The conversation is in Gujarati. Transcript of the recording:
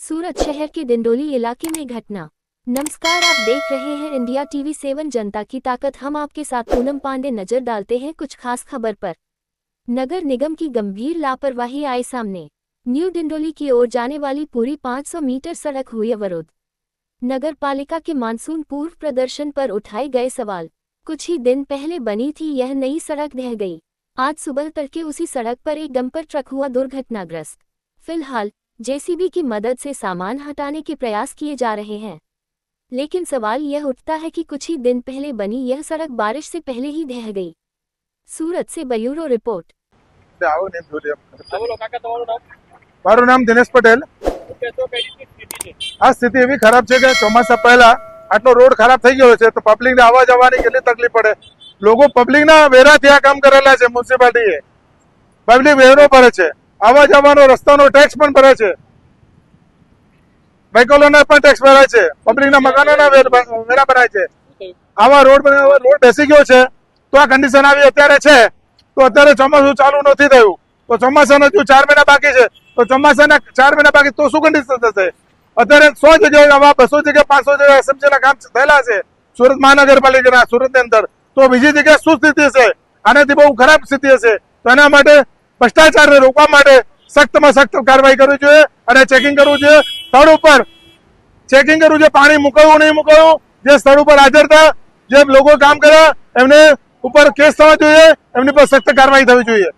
सूरत शहर के डिंडोली इलाके में घटना। नमस्कार, आप देख रहे हैं इंडिया टीवी 7 जनता की ताकत। हम आपके साथ पूनम पांडे नजर डालते हैं कुछ खास खबर पर। नगर निगम की गंभीर लापरवाही आई सामने। न्यू डिंडोली की ओर जाने वाली पूरी 500 मीटर सड़क हुई अवरुद्ध। नगर पालिका के मानसून पूर्व प्रदर्शन पर उठाए गए सवाल। कुछ ही दिन पहले बनी थी यह नई सड़क ढह गई। आज सुबह तड़के उसी सड़क पर एक डंपर ट्रक हुआ दुर्घटनाग्रस्त। फिलहाल जेसीबी की मदद से सामान हटाने के प्रयास किए जा रहे हैं, लेकिन सवाल यह उठता है कि कुछ ही दिन पहले बनी यह सड़क बारिश से पहले ही ढह गई। सूरत से ब्यूरो रिपोर्ट। મારું નામ દિનેશ પટેલ। આ સ્થિતિ એવી ખરાબ છે કે ચોમાસા પહેલા આટલો રોડ ખરાબ થઈ ગયો છે તો પબ્લિકને આવવા જવાની કેટલી તકલીફ પડે। લોકો પબ્લિકના વેરાથી આ કામ કરેલા છે। મ્યુનિસિપાલિટીએ પબ્લિક વેરો ભરે છે, આવવા જવાનો રસ્તાનો ટેક્સ પણ ભરે છે, વ્હીકલોના પણ ટેક્સ ભરાય છે, પબ્લિકના મકાનોના વેરા ભરાય છે। આવા રોડ બેસી ગયો છે તો આ કન્ડિશન આવી અત્યારે છે તો અત્યારે ચોમાસું ચાલુ નથી થયું તો ચોમાસાના જો 4 મહિના બાકી છે તો ચોમાસાના 4 મહિના બાકી તો શું કન્ડિશન થશે। અત્યારે 100 જગ્યાએ આવા 200 જગ્યાએ 500 જગ્યાએ એસએમસીના કામ થયેલા છે સુરત મહાનગરપાલિકાના સુરતની અંદર, તો બીજી જગ્યાએ શું સ્થિતિ હશે? આનાથી બહુ ખરાબ સ્થિતિ હશે। તો એના માટે ભ્રષ્ટાચારને રોકવા માટે સખ્તમાં સખ્ત કાર્યવાહી કરવી જોઈએ અને ચેકિંગ કરવું જોઈએ। સ્થળ ઉપર ચેકિંગ કરવું જોઈએ, પાણી મૂકવું નહીં મૂકવું, જે સ્થળ ઉપર હાજર હતા, જે લોકો કામ કર્યા એમને ઉપર કેસ થવા જોઈએ, એમની પર સખ્ત કાર્યવાહી થવી જોઈએ।